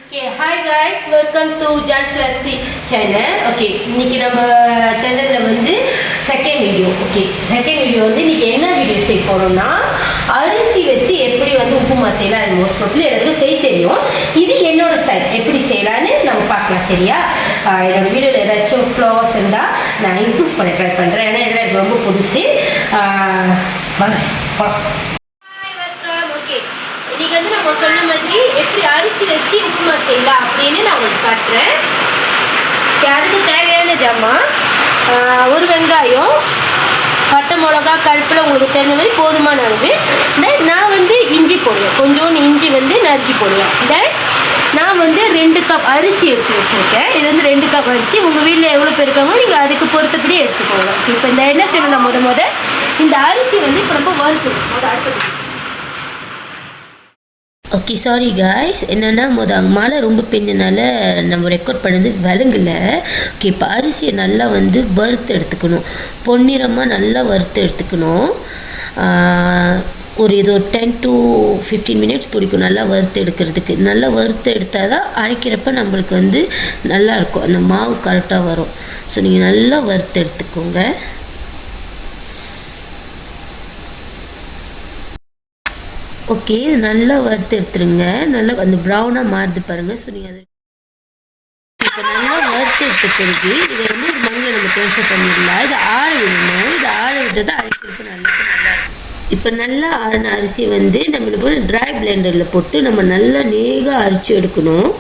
Okay, hi guys, welcome to Just Plus C channel. Okay, இன்னைக்கு நம்ம சேனல்ல வந்து second video. Okay, second video வந்து இன்னைக்கு என்ன வீடியோ செய்ய போறோம்னா அரிசி வச்சு எப்படி வந்து உப்புமா செய்யலாம். அது மோஸ்ட் ப்ராபப்லி எனக்கு செய்ய தெரியும். இது என்னோட ஸ்டைல், எப்படி செய்யலான்னு நம்ம பார்க்கலாம். சரியா? என்னோட வீடியோவில் ஏதாச்சும் ஃப்ளாஸ் இருந்தால் நான் இம்ப்ரூவ் பண்ண ட்ரை பண்ணுறேன். ஏன்னா இதெல்லாம் எனக்கு ரொம்ப புதுசு. வாங்க இன்னைக்கு வந்து நம்ம சொன்ன மாதிரி எப்படி அரிசி வச்சு உப்புமா செய்யலாம் அப்படின்னு நான் உங்களுக்கு காட்டுறேன். அதுக்கு தேவையான ஜாமான் ஒரு வெங்காயம், பட்டை மிளகா, கருப்பில் உங்களுக்கு தெரிஞ்ச மாதிரி போதுமான அளவு. நான் வந்து இஞ்சி போடுவேன், கொஞ்சோண்டு இஞ்சி வந்து நறுக்கி போடுவேன். நான் வந்து 2 கப் அரிசி எடுத்து வச்சுருக்கேன். இது வந்து 2 கப் அரிசி. உங்கள் வீட்டில் எவ்வளோ பேர் இருக்காங்களோ நீங்கள் அதுக்கு பொறுத்தபடி எடுத்துக்கோங்க. இப்போ இந்த என்ன செய்யணும், நான் இந்த அரிசி வந்து இப்போ ரொம்ப வறுக்கணும். அடுத்தது ஓகே, சாரி காய்ஸ், என்னென்னா அங்கே மழை ரொம்ப பெஞ்சனால நம்ம ரெக்கார்ட் பண்ணது விளங்கலை. ஓகே, இப்போ அரிசியை நல்லா வந்து வறுத்து எடுத்துக்கணும். பொன்னிறமாக நல்லா வறுத்து எடுத்துக்கணும். இது ஒரு 10 to 15 மினிட்ஸ் பிடிக்கும் நல்லா வறுத்து எடுக்கிறதுக்கு. நல்லா வறுத்து எடுத்தால் தான் அரைக்கிறப்ப நம்மளுக்கு வந்து நல்லாயிருக்கும், அந்த மாவு கரெக்டாக வரும். ஸோ நீங்கள் நல்லா வறுத்து எடுத்துக்கோங்க. ஓகே, இது நல்லா வறுத்து எடுத்துருங்க. நல்லா அந்த ப்ரௌனாக மாறுது பாருங்கள். ஸோ நீங்கள் அது இப்போ நல்லா வறுத்து எடுத்த பிறகு இதை வந்து ஒரு மண்ணில் நம்ம ட்ரான்ஸ்ஃபர் பண்ணிடலாம். இதை ஆற விடணும். இதை ஆற விட்டது அரைக்கிறப்ப நல்லா இப்போ நல்லா ஆறின அரிசி வந்து நம்ம என்ன பண்ணணும், ட்ரை பிளெண்டரில் போட்டு நம்ம நல்லா நேகாக அரிச்சு எடுக்கணும்.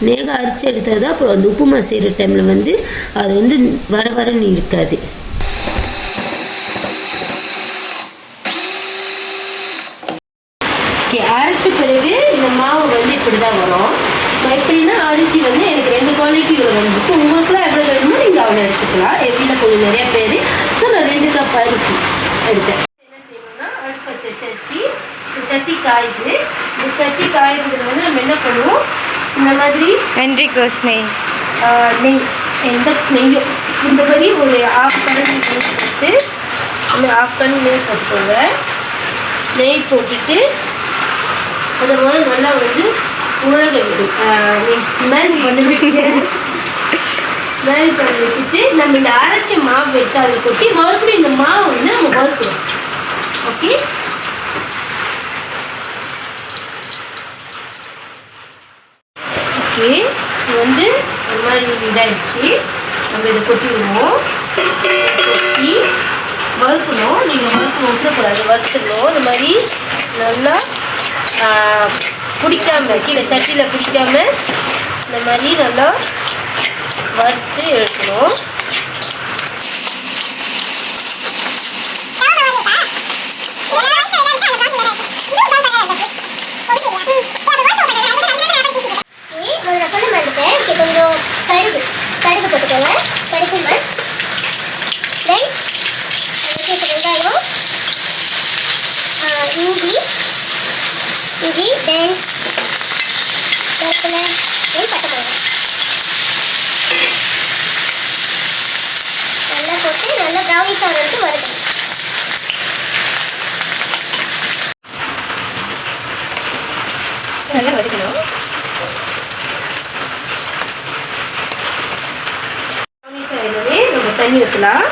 நேகாக அரிச்சு எடுத்தால் தான் அப்புறம் அந்த உப்புமா செய்கிற டைமில் வந்து அது வந்து வரன்னு இருக்காது. அரைச்ச பிறகு இந்த மாவு வந்து இப்படி தான் வரும். எப்படின்னா அரிசி வந்து எனக்கு 2 குவாலிட்டி இவ்வளோ வந்துருக்கு. உங்களுக்குலாம் எவ்வளோ வேணுமோ நீங்கள் அவ்வளோ எடுத்துக்கலாம். எப்படின்னா கொஞ்சம் நிறைய பேர். ஸோ நான் 2 கப் அரிசி எடுத்தேன். என்ன செய்யணும்னா அடுப்பத்தை வச்சு சட்டி காயுது. இந்த சட்டி காயுறதுல வந்து நம்ம என்ன பண்ணுவோம், இந்த மாதிரி நெய் எந்த நெய்யும் இந்த மாதிரி ஒரு 1/2 கரண்டி நெய் போட்டு, இந்த 1/2 கரண்டி நெய் போட்டுக்கோங்க. நெய் போட்டுட்டு அதை நல்லா வந்து உலக விடும். ஸ்மெல் பண்ணி வச்சுட்டு நம்ம இந்த அரைச்ச மாவு எடுத்து அதை கொட்டி மறுபடியும் இந்த மாவு வந்து நம்ம வறுக்கணும். ஓகே, ஓகே, இது வந்து ஒரு மாதிரி இதாகிடுச்சு. நம்ம இதை கொட்டி விடுவோம். கொட்டி வறுக்கணும். நீங்கள் வறுக்க விட்டுறக்கூடாது, வறுத்துடணும். இந்த மாதிரி நல்லா பிடிக்காம கீழே சட்டியில் பிடிக்காம இந்த மாதிரி நல்லா வறுத்து எடுக்கணும். முதல்ல சொல்ல மாட்டேன். கொஞ்சம் கடுகு போட்டுக்கோங்க. கடுகு வெங்காயம், இஞ்சி தென் கருவேப்பிலை, பட்டை நல்லா போட்டு நல்லா ப்ரௌனிஷ் ஆகிறதுக்கு வறுக்கணும். நல்லா வறுக்கணும். ப்ரௌனிஷ் ஆகிடுவே நம்ம தண்ணி ஊற்றலாம்.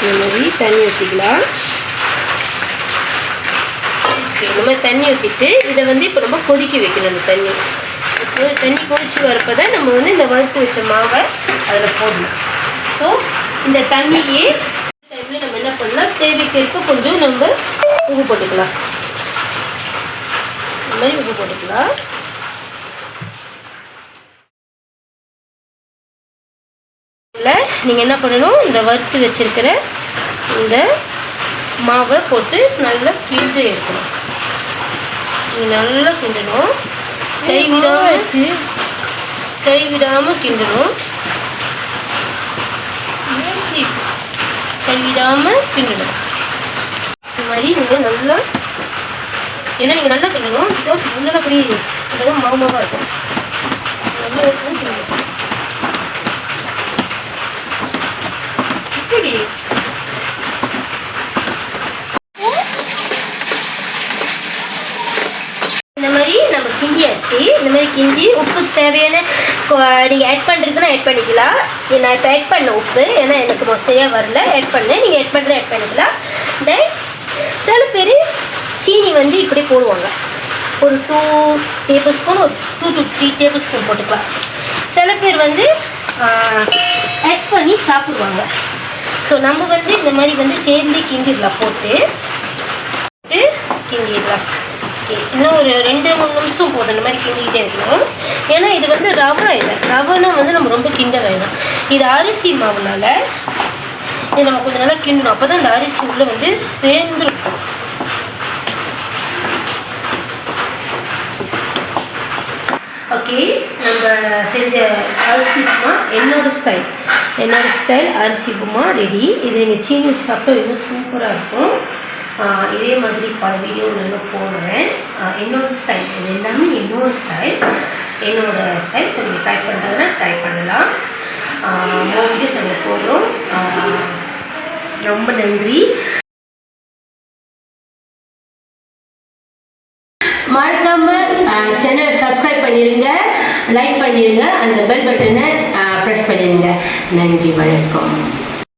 இந்த மாதிரி தண்ணி ஊற்றிக்கலாம். இந்த மாதிரி தண்ணி ஊற்றிட்டு இதை வந்து இப்போ நம்ம கொதிக்க வைக்கணும். அந்த தண்ணி கொதிச்சு வரப்போ தான் நம்ம வந்து இந்த வறுத்து வச்ச மாவை அதில் போடணும். ஸோ இந்த தண்ணியே டைமில் நம்ம என்ன பண்ணலாம், தேவைக்கேற்ப கொஞ்சம் நம்ம உப்பு போட்டுக்கலாம். இந்த மாதிரி உப்பு போட்டுக்கலாம். நீங்கள் என்ன பண்ணணும், இந்த வறுத்து வச்சிருக்கிற இந்த மாவை போட்டு நல்லா கிண்டு எடுக்கணும். நீங்கள் நல்லா கிண்டணும். கைவிடாமல் கிண்டணும். கைவிடாமல் கிண்டணும். இந்த மாதிரி நீங்கள் நல்லா, ஏன்னா நீங்கள் நல்லா கிண்டணும். தோசை நல்லா அப்படி மாவாக இருக்கும். நல்லா கிண்டணும். இப்படி கிண்டியாச்சு. இந்த மாதிரி கிண்டி உப்பு தேவையான நீங்கள் ஆட் பண்ணுறதுன்னா ஆட் பண்ணிக்கலாம். நான் இப்போ ஆட் பண்ண உப்பு ஏன்னா எனக்கு மொசையாக வரல ஆட் பண்ணேன். நீங்கள் ஆட் பண்ணுற ஆட் பண்ணிக்கலாம். தென் சில பேர் சீனி வந்து இப்படி போடுவாங்க. ஒரு 2 டேபிள் ஸ்பூன், ஒரு 2 to 3 டேபிள் ஸ்பூன் போட்டுக்கலாம். சில பேர் வந்து ஆட் பண்ணி சாப்பிடுவாங்க. ஸோ நம்ம வந்து இந்த மாதிரி வந்து சேர்ந்து கிண்டிடலாம், போட்டு கிண்டிடலாம். ஓகே, இன்னும் ஒரு 2-3 நிமிஷம் போதும் இந்த மாதிரி கிண்டிக்கிட்டே இருக்கணும். ஏன்னா இது வந்து ரவை இல்லை, ரவைனா வந்து நம்ம ரொம்ப கிண்ட வேணும். இது அரிசி மாவுனால இது நம்ம கொஞ்சம் நல்லா கிண்டணும். அப்போ தான் இந்த அரிசி உள்ளே வந்து வேந்திருக்கும். ஓகே, நம்ம செஞ்ச அரிசி உப்புமா என்னோடய ஸ்டைல் அரிசி உப்புமா ரெடி. இது நீங்கள் சீனி வச்சு சாப்பிட்டா இன்னும் சூப்பராக இருக்கும். இதே மாதிரி பல வீடியோ நான் போடுறேன். என்னோடய ஸ்டைல், இது எல்லாமே என்னோடய ஸ்டைல். நீங்கள் ட்ரை பண்ணுறதுன்னா ட்ரை பண்ணலாம். வீடியோஸ் அங்கே போதும். ரொம்ப நன்றி. மறக்காம சேனலை சப்ஸ்கிரைப் பண்ணிடுங்க, லைக் பண்ணிடுங்க, அந்த பெல் பட்டனை ப்ரெஸ் பண்ணிடுங்க. நன்றி, வணக்கம்.